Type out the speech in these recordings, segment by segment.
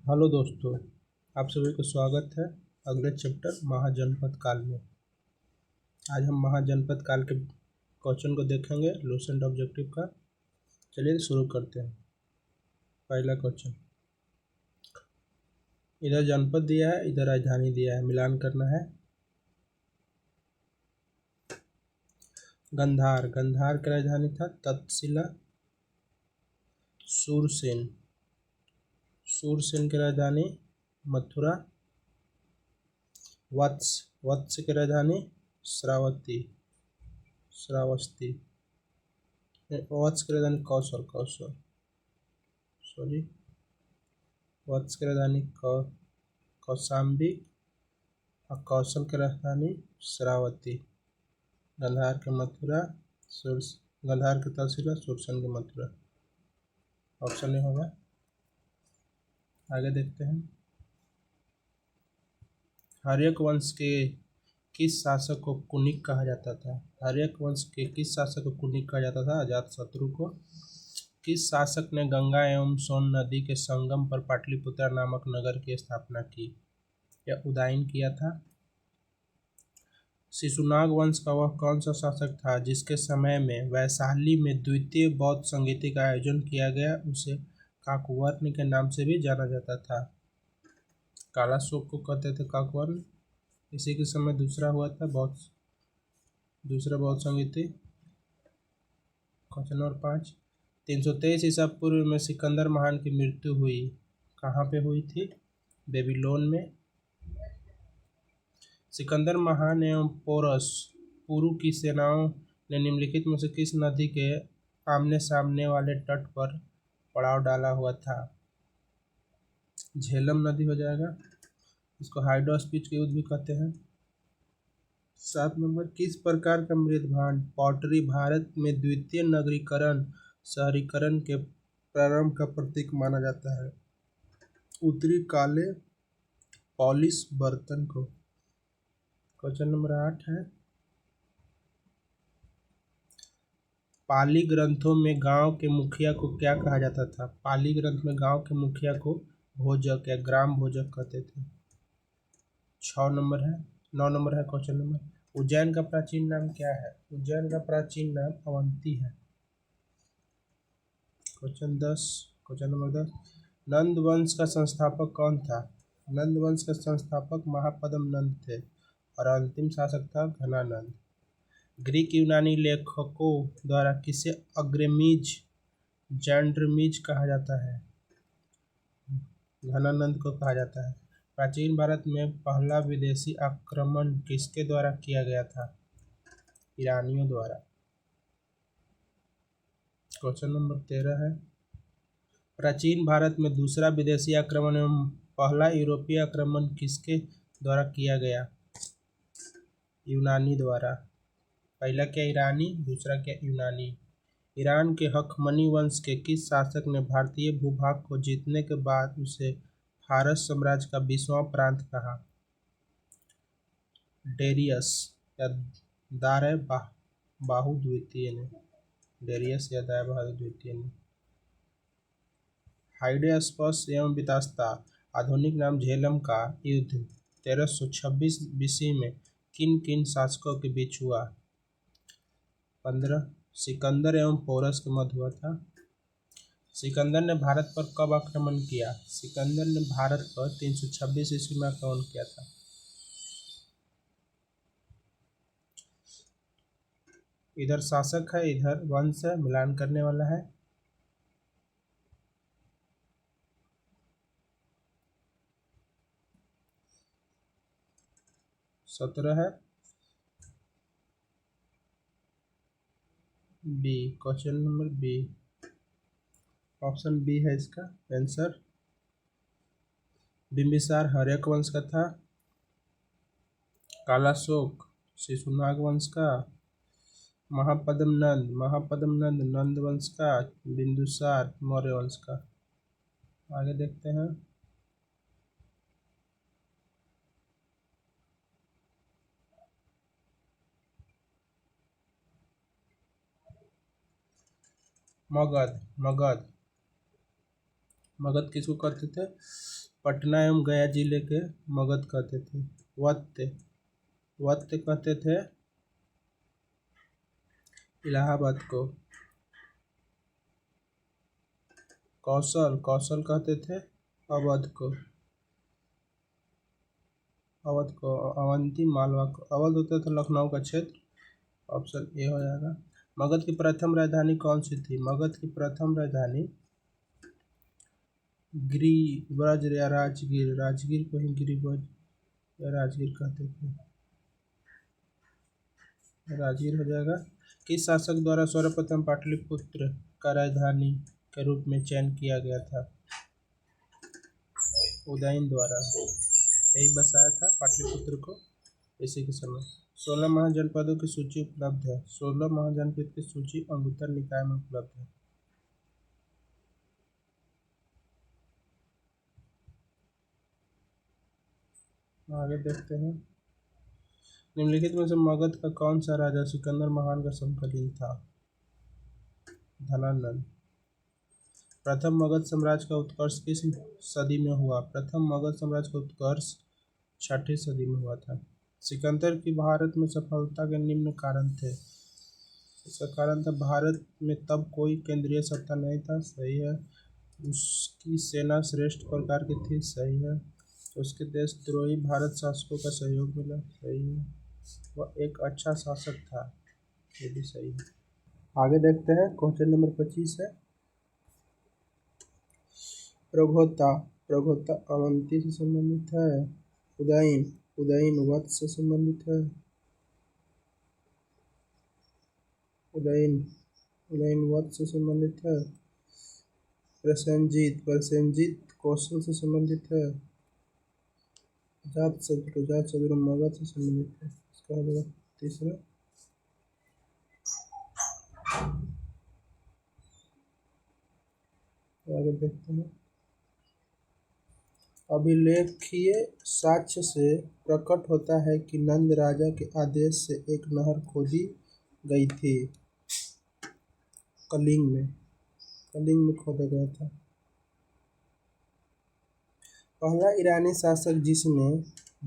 Hello दोस्तों, आप सभी को स्वागत है अगले चैप्टर महाजनपद काल में। आज हम महाजनपद काल के क्वेश्चन को देखेंगे लूसेंट ऑब्जेक्टिव का। चलिए शुरू करते हैं। पहला क्वेश्चन, इधर जनपद दिया है, इधर राजधानी दिया है, मिलान करना है। गंधार, गंधार की राजधानी था तक्षशिला। सूरसेन, सूरसेन की राजधानी मथुरा। वत्स, वत्स की राजधानी श्रावस्ती, श्रावस्ती। वत्स की राजधानी कौशल, कौशल सॉरी वत्स की राजधानी कौशाम्बी और कौशल की राजधानी श्रावती। गंधार के मथुरा, गंधार के तक्षशिला, सूरसेन के मथुरा। ऑप्शन नहीं होगा। आगे देखते हैं। हर्यक वंश के किस शासक को कुनिक कहा जाता था? हर्यक वंश के किस शासक को कुनिक कहा जाता था? अजातशत्रु को। किस शासक ने गंगा एवं सोन नदी के संगम पर पाटलिपुत्र नामक नगर की स्थापना की या उदयन किया था? शिशुनाग वंश का वह कौन सा शासक था जिसके समय में वैशाली में द्वितीय बौद्ध संगीति का आयोजन किया गया? उसे काकवर्ण के नाम से भी जाना जाता था। काला शोक को कहते थे काकवर्ण। इसी के समय दूसरा हुआ था दूसरा बौद्ध संगीति। क्वेश्चन नंबर 5, 323 ईसा पूर्व में सिकंदर महान की मृत्यु हुई, कहाँ पे हुई थी? बेबीलोन में। सिकंदर महान एवं पोरस पुरु की सेनाओं ने निम्नलिखित में से किस नदी के आमने सामने वाले तट पर पड़ाव डाला हुआ था? झेलम नदी हो जाएगा। इसको हाइड्रोस्पीच के युद्ध भी कहते हैं। 7 नंबर, किस प्रकार का मृदभांड पॉटरी भारत में द्वितीय नगरीकरण शहरीकरण के प्रारंभ का प्रतीक माना जाता है? उत्तरी काले पॉलिश बर्तन को। क्वेश्चन नंबर 8 है, पाली ग्रंथों में गांव के मुखिया को क्या कहा जाता था? पाली ग्रंथ में गांव के मुखिया को भोजक या ग्राम भोजक कहते थे। 6 नंबर है 9 नंबर है क्वेश्चन नंबर, उज्जैन का प्राचीन नाम क्या है? उज्जैन का प्राचीन नाम अवंती है। क्वेश्चन नंबर 10, नंद वंश का संस्थापक कौन था? नंद वंश का संस्थापक महापद्म नंद थे और अंतिम शासक था घनानंद। ग्रीक यूनानी लेखकों द्वारा किसे अग्रमीज जैंड्रमीज कहा जाता है? घनानंद को कहा जाता है। प्राचीन भारत में पहला विदेशी आक्रमण किसके द्वारा किया गया था? ईरानियों द्वारा। क्वेश्चन नंबर 13 है, प्राचीन भारत में दूसरा विदेशी आक्रमण एवं पहला यूरोपीय आक्रमण किसके द्वारा किया गया? यूनानी द्वारा। पहला क्या ईरानी, दूसरा क्या यूनानी। ईरान के हखमनी वंश के किस शासक ने भारतीय भूभाग को जीतने के बाद उसे फारस साम्राज्य का 20वां प्रांत कहा? डेरियस या दारे बाहु द्वितीय ने। डेरियस या दारे बाहु द्वितीय ने। हाइडेस्पस एवं वितास्ता आधुनिक नाम झेलम का युद्ध 1326 बीसी में किन किन शासकों के बीच हुआ? 15, सिकंदर एवं पोरस के मध्य हुआ था। सिकंदर ने भारत पर कब आक्रमण किया? सिकंदर ने भारत पर 326 ईस्वी में आक्रमण किया था। इधर शासक है, इधर वंश है, मिलान करने वाला है। सत्रह है B, question number B, option B है इसका आंसर। बिंबिसार हर्यक वंश का था। कालाशोक शिशुनाग वंश का। महापद्म नंद नंद वंश का। बिंदुसार मौर्य वंश का। आगे देखते हैं। मगध, मगध, मगध किसको कहते थे? पटना एवं गया जिले के मगध कहते थे। वत्त वत्त कहते थे इलाहाबाद को। कौशल कौशल कहते थे अवध को। अवंती मालवा को। अवध होता था लखनऊ का क्षेत्र। ऑप्शन ए हो जाएगा। मगध की प्रथम राजधानी कौन सी थी? मगध की प्रथम राजधानी गिरिब्रज या राजगीर। राजगीर को ही गिरिब्रज या राजगीर कहते थे। राजगीर हो जाएगा। किस शासक द्वारा सर्वप्रथम पाटलिपुत्र का राजधानी के रूप में चयन किया गया था? उदयन द्वारा यही बसाया था पाटलिपुत्र को इसी के समय। 16 महाजनपदों की सूची उपलब्ध है। 16 महाजनपद की सूची अंगुत्तर निकाय में उपलब्ध है। आगे देखते हैं। निम्नलिखित में से मगध का कौन सा राजा सिकंदर महान का समकालीन था? धनानंद। प्रथम मगध साम्राज्य का उत्कर्ष किस सदी में हुआ? प्रथम मगध साम्राज्य का उत्कर्ष 6ठी सदी में हुआ था। सिकंदर की भारत में सफलता के निम्न कारण थे। इसका कारण था भारत में तब कोई केंद्रीय सत्ता नहीं था। सही है। उसकी सेना श्रेष्ठ प्रकार की थी। सही है। उसके देशद्रोही भारत शासकों का सहयोग मिला। सही है। वह एक अच्छा शासक था। ये भी सही है। आगे देखते हैं। क्वेश्चन नंबर 25 है। प्रघोता प्रघोता अवंती से संबंधित है। उदयन उदयन वत्स से संबंधित है। उदयन वत्स से संबंधित है। प्रसेनजीत कौशल से संबंधित है। अजातशत्रु मगध से संबंधित है। इसका होगा तीसरा। आगे देखते हैं। अभिलेखीय साक्ष्य से प्रकट होता है कि नंद राजा के आदेश से एक नहर खोदी गई थी। कलिंग में खोदा गया था। पहला ईरानी शासक जिसने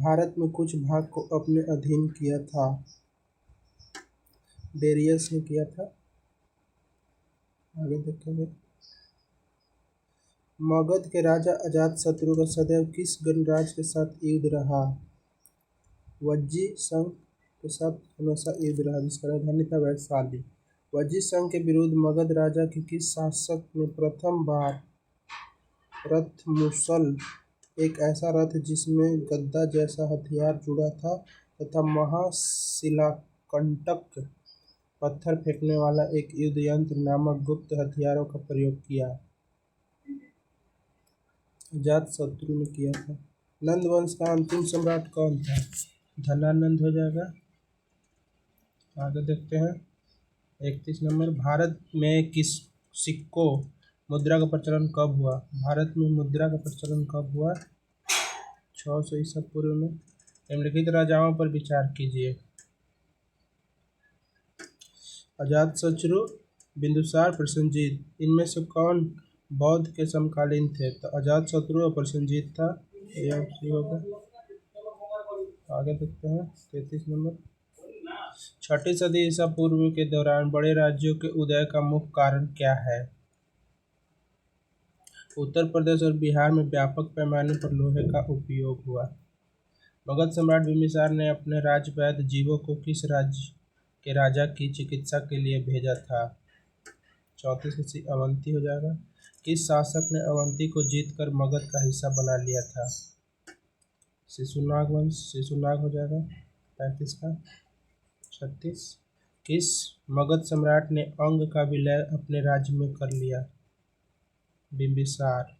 भारत में कुछ भाग को अपने अधीन किया था, डेरियस ने किया था। आगे देखेंगे। मगध के राजा अजातशत्रु का सदैव किस गणराज्य के साथ युद्ध रहा? वज्जी संघ के साथ हमेशा युद्ध रहा, जिसका राजधानी था वैशाली। वज्जी संघ के विरुद्ध मगध राजा के किस शासक ने प्रथम बार रथ मुसल, एक ऐसा रथ जिसमें गद्दा जैसा हथियार जुड़ा था तथा महाशिलाकंटक पत्थर फेंकने वाला एक युद्ध यंत्र नामक गुप्त हथियारों का प्रयोग किया? अजातशत्रु ने किया था। नंद वंश का अंतिम सम्राट कौन था? धनानंद हो जाएगा। आगे देखते हैं। 31 नंबर। भारत में किस सिक्कों मुद्रा का प्रचलन कब हुआ? भारत में मुद्रा का प्रचलन कब हुआ? 600 ईसा पूर्व में। निम्नलिखित राजाओं पर विचार कीजिए। अजातशत्रु, बिंदुसार, प्रसेनजीत। इनमें से कौन बौद्ध के समकालीन थे? तो अजातशत्रु और प्रसेनजीत था। यह होगा। आगे देखते हैं। 33 नंबर। 6ठी सदी ईसा पूर्व के दौरान बड़े राज्यों के उदय का मुख्य कारण क्या है? उत्तर प्रदेश और बिहार में व्यापक पैमाने पर लोहे का उपयोग हुआ। मगध सम्राट बिंबिसार ने अपने राजवैद्य जीवों को किस राज्य के राजा की चिकित्सा के लिए भेजा था? 34 अवंती हो जाएगा। किस शासक ने अवंती को जीतकर मगध का हिस्सा बना लिया था? शिशुनाग वंश। शिशुनाग हो जाएगा 35 का। 36। किस मगध सम्राट ने अंग का विलय अपने राज्य में कर लिया? बिंबिसार।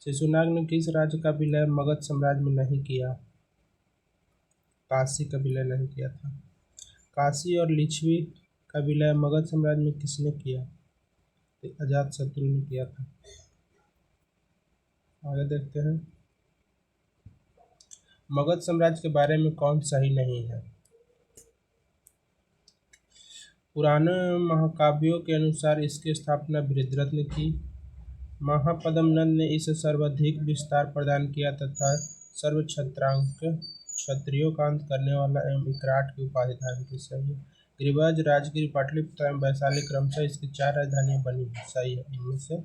शिशुनाग ने किस राज्य का विलय मगध साम्राज्य में नहीं किया? काशी का विलय नहीं किया था। काशी और लिच्छवी का विलय मगध साम्राज्य में किसने किया? अजातशत्रु ने किया था। आगे देखते हैं। मगध साम्राज्य के बारे में कौन सही नहीं है? पुराने महाकाव्यों के अनुसार इसकी स्थापना बृहद्रथ ने की। महापद्म नंद ने इसे सर्वाधिक विस्तार प्रदान किया तथा सर्व क्षत्रांक क्षत्रियों का अंत करने वाला एवं विकराट की उपाधि धारण की। सही है। गिरिराज राजगिर पाटलिपुत्र एवं वैशाली क्रमशः इसकी 4 राजधानियां बनी हैं। सही है। इनमें से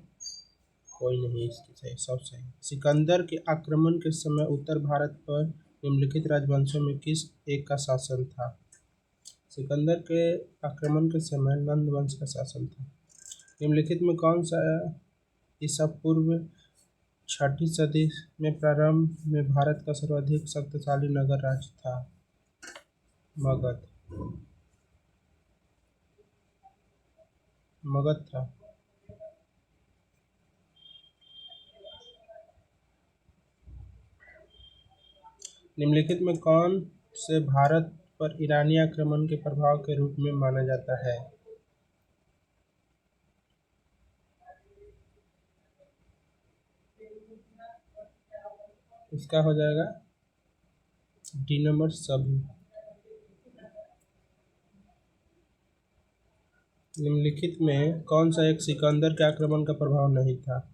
कोई नहीं इसकी सही, सब सही। सिकंदर के आक्रमण के समय उत्तर भारत पर निम्नलिखित राजवंशों में किस एक का शासन था? सिकंदर के आक्रमण के समय नंद वंश का शासन था। निम्नलिखित में कौन सा ईसा पूर्व 6ठी सदी में प्रारंभ में भारत का सर्वाधिक शक्तिशाली नगर राज्य था? मगध। मगध था। निम्नलिखित में कौन से भारत पर ईरानी आक्रमण के प्रभाव के रूप में माना जाता है? इसका हो जाएगा डी नंबर सभी। निम्नलिखित में कौन सा एक सिकंदर के आक्रमण का प्रभाव नहीं था?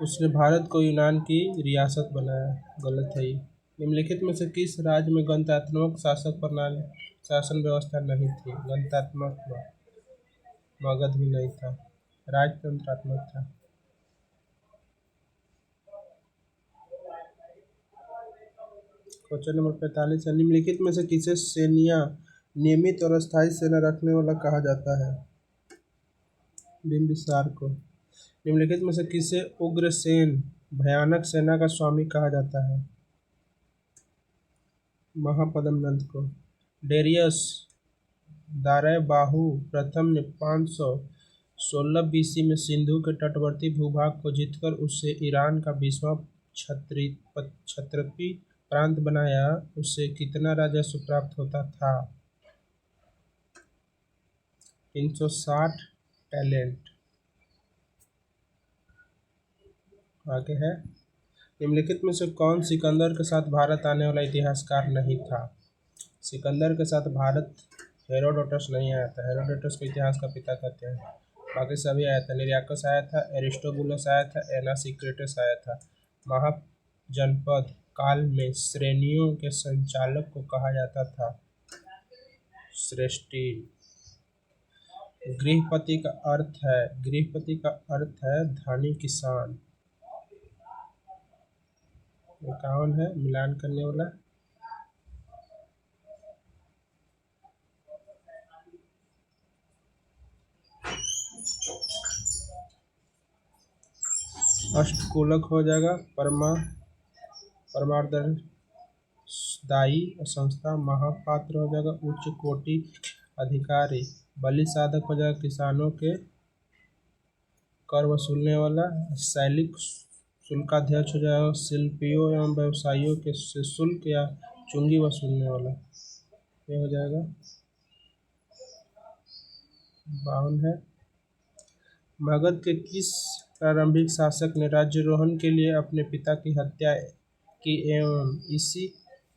उसने भारत को यूनान की रियासत बनाया। गलत है ये। निम्नलिखित में से किस राज्य में गणतंत्रात्मक शासन व्यवस्था नहीं थी? गणतंत्रात्मक मगध भी नहीं था, राजतंत्रात्मक था। क्वेश्चन नंबर 45 है। निम्नलिखित में से किसे सेनिया नियमित और अस्थायी सेना रखने वाला कहा जाता है? बिंबिसार को। निम्नलिखित में से किसे उग्रसेन भयानक सेना का स्वामी कहा जाता है? महापद्म नंद को। डेरियस दारयबाहु प्रथम ने 516 बीसी में सिंधु के तटवर्ती भूभाग को जीतकर उसे ईरान का 20वां क्षत्रपी प्रांत बनाया। उसे कितना राजस्व प्राप्त होता था? 360 टैलेंट। आगे है। निम्नलिखित में से कौन सिकंदर के साथ भारत आने वाला इतिहासकार नहीं था? सिकंदर के साथ भारत हेरोडोटस नहीं आया था। हेरोडोटस को इतिहास का पिता कहते हैं। बाकी सभी आया था। निरियाकस आया था, एरिस्टोबुलस आया था, एनासिक्रेटस आया था। महाजनपद काल में श्रेणियों के संचालक को कहा जाता था श्रेष्ठी। गृहपति का अर्थ है धनी किसान। ये कौन है मिलान करने वाला? अष्टकूलक हो जाएगा। परमार्ददायी संस्था। महापात्र हो जाएगा उच्च कोटि अधिकारी। बलि साधक हो जाएगा किसानों के कर वसूलने वाला। शैलिक शुल्काध्यक्ष हो जाएगा शिल्पियों एवं व्यवसायियों के से शुल्क या चुंगी वसूलने वाला। ये हो जाएगा 52 है। मगध के किस प्रारंभिक शासक ने राज्यारोहण के लिए अपने पिता की हत्या की एवं इसी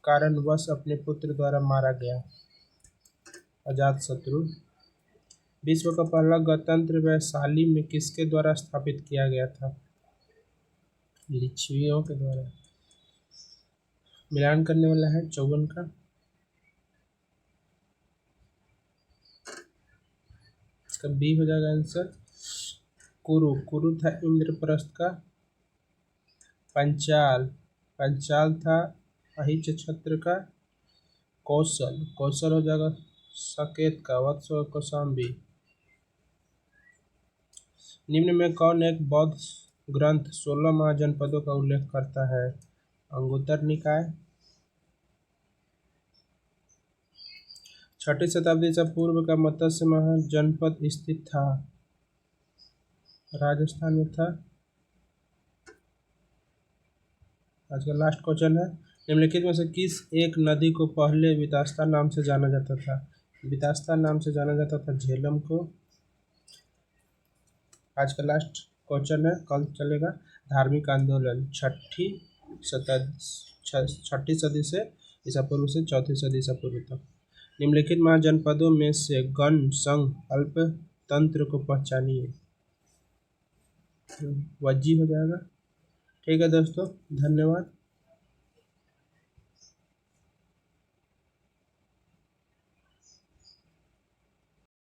कारणवश अपने पुत्र द्वारा मारा गया? अजातशत्रु। विश्व का पहला गणतंत्र वैशाली में किसके द्वारा स्थापित किया गया था? लिच्छवियों के द्वारा। मिलान करने वाला है 54 का। इसका बी हो जाएगा आंसर। कुरु था इंद्रप्रस्थ का। पंचाल था अहिच छत्र का। कौशल हो जाएगा साकेत का। वत्स और कौशाम्बी। निम्न में कौन एक बौद्ध ग्रंथ 16 महाजनपदों का उल्लेख करता है? अंगुत्तर निकाय। 6ठी शताब्दी से पूर्व का मत्स्य महाजनपद स्थित था? राजस्थान में था। आज का लास्ट क्वेश्चन है। निम्नलिखित में से किस एक नदी को पहले वितास्ता नाम से जाना जाता था? वितास्ता नाम से जाना जाता था झेलम को। आज का लास्ट क्वेश्चन है, कल चलेगा। धार्मिक आंदोलन 6ठी सदी से ईसा पूर्व से 4ठी सदी ईसा पूर्व तक। निम्नलिखित महाजनपदों में से गण संघ अल्प तंत्र को पहचानिए। वज्जी हो जाएगा। ठीक है दोस्तों, धन्यवाद।